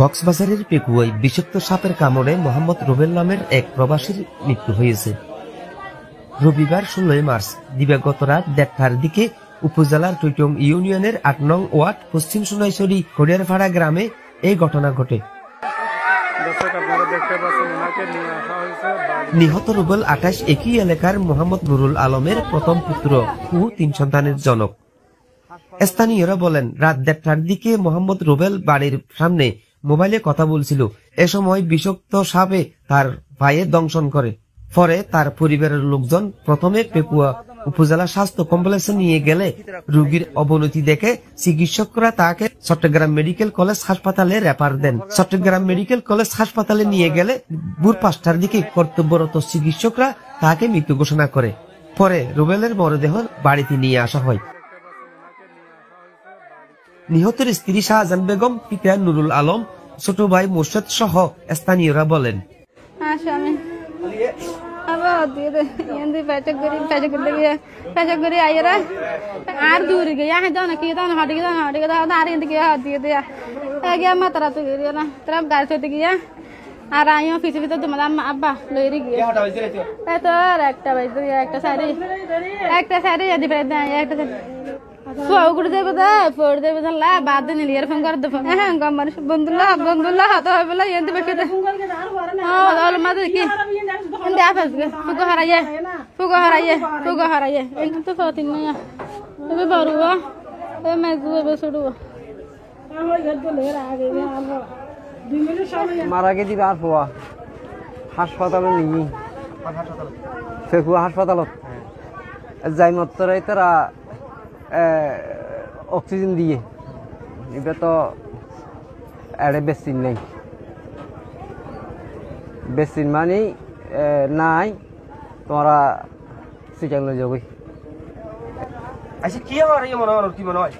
কক্সবাজারের পেকুয়ায় বিষাক্ত সাপের কামড়ে মোহাম্মদ রুবেল নামের এক প্রবাসীর মৃত্যু হয়েছে। রবিবার 16 মার্চ দিবাগত রাত 1টার দিকে উপজেলার টৈটং ইউনিয়নের 8 নং ওয়ার্ড পশ্চিম সোনাইছড়ি খড়িয়ারপাড়া গ্রামে এই ঘটনা ঘটে। নিহত রুবেল 28 একই এলাকার মোহাম্মদ নুরুল আলমের প্রথম পুত্র ও 3 সন্তানের জনক। স্থানীয়রা বলেন, রাত 1টার দিকে মোহাম্মদ রুবেল বাড়ির সামনে মোবাইলে কথা বলছিল। এ সময় বিষাক্ত সাপে তার পায়ে দংশন করে। পরে তার পরিবারের লোকজন প্রথমে পেকুয়া উপজেলা স্বাস্থ্য কমপ্লেক্সে নিয়ে গেলে রোগীর অবনতি দেখে চিকিৎসকরা তাকে চট্টগ্রাম মেডিকেল কলেজ হাসপাতালে রেফার দেন। চট্টগ্রাম মেডিকেল কলেজ হাসপাতালে নিয়ে গেলে ভোর 5টার দিকে কর্তব্যরত চিকিৎসকরা তাকে মৃত ঘোষণা করে। পরে রুবেলের মরদেহ বাড়িতে নিয়ে আসা হয়। নিহতের স্ত্রী শাহজাহান বেগম, পিতা নুরুল আলম, ছোট ভাই মোর্শেদ সহ স্থানীয়রা বলেন, আর দূর গিয়ে কি মাতারা তো না তারা গাড়ি চলতে গিয়া আর আমিও পিছিয়ে পিছিয়ে তোমার আব্বা লইরে গিয়ে তো একটা বাজে একটা সাইডে একটা পড়ে দেবো বাদ দিয়ে নিলি এরকম করে দেবো হ্যাঁ গম্বার বন্ধুল্লাহ হাতে হয় বলে এনতে বেশি মাঝে কি ফুগো হারাইয়ে এরকম তো ফতিন নয় তবে বড়ুয়া মেজু বেসড়ুয়া মারা গে দিবে আর পোয়া হাসপাতালে নিয়ে ফেকুয়া হাসপাতালত যাই মাত্রাই তারা অক্সিজেন দিয়ে এবার তো এড়ে বেসিন নেই, বেসিন মানে নাই তোমরা সিটাং লই যাবি। আচ্ছা কি আমার এই মনে হয়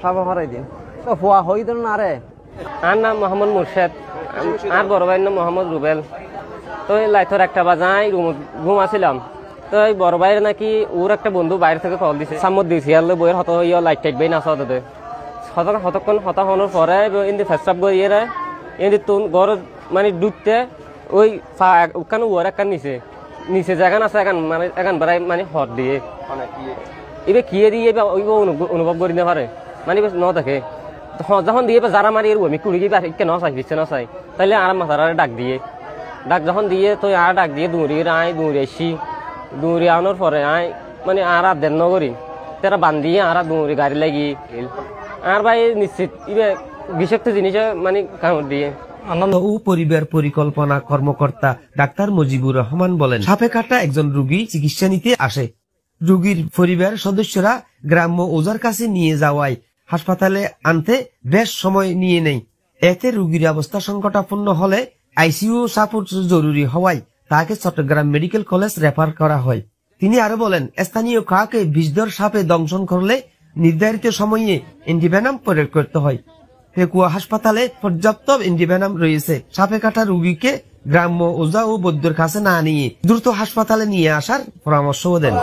সাপ হারাই দিন তো ফোয়া হই দিল না রে। আর নাম মোহাম্মদ মুর্শেদ, আর বড় ভাইয়ের নাম মোহাম্মদ রুবেল। তো লাইটর 1টা বাজায় ঘুম আসছিলাম, তো এই বড় ভাইয়ের নাকি ওর একটা বন্ধু বাইরে থেকে কল দিছে সামত দিয়েছি আর বইয়ের হত লাইট টাইট বাই নাচা হতে হতক্ষণ হতা হওয়ার পরে এমনি ফেস্টাপ গিয়ে এমনি তোর ঘর মানে ডুবতে ওই ওখানে ওর একটা নিচে যেখান আছে মানে এখান বেড়াই মানে হট দিয়ে এবার কিয়ে দিয়ে ওই অনুভব করি না পারে মানে ন দেখে যখন দিয়ে যারা মারি আমি কুড়ি গিয়ে নচাই পিছিয়ে নচাই তাহলে আর মাথার ডাক যখন দিয়ে তো আর ডাক দিয়ে দৌড়ি আসি দৌড়ি আনার পরে মানে আর দেন নগরী তারা বান্ধিয়ে আর দৌড়ি গাড়ি লাগি আর ভাই নিশ্চিত ইবে বিষাক্ত জিনিস মানে কামড় দিয়ে। আনন্দ ও পরিবার পরিকল্পনা কর্মকর্তা ডাক্তার মুজিবুর রহমান বলেন, সাপে কাটা একজন রোগী চিকিৎসা নিতে আসে। রোগীর পরিবার সদস্যরা গ্রাম্য ওজার কাছে নিয়ে যাওয়ায় হাসপাতালে আনতে বেশ সময় নিয়ে নেই। এতে রোগীর অবস্থা সংকটাপন্ন হলে আইসিইউ সাপোর্ট জরুরি হওয়ায় তাকে চট্টগ্রাম মেডিকেল কলেজ রেফার করা হয়। তিনি আরো বলেন, স্থানীয় কাউকে বিষধর সাপে দংশন করলে নির্ধারিত সময়ে অ্যান্টিভেনাম প্রয়োগ করতে হয়। পেকুয়া হাসপাতালে পর্যাপ্ত অ্যান্টিভেনাম রয়েছে। সাপে কাটা রোগীকে গ্রাম্য ওজা ও বৈদ্যর কাছে না নিয়ে দ্রুত হাসপাতালে নিয়ে আসার পরামর্শও দেন।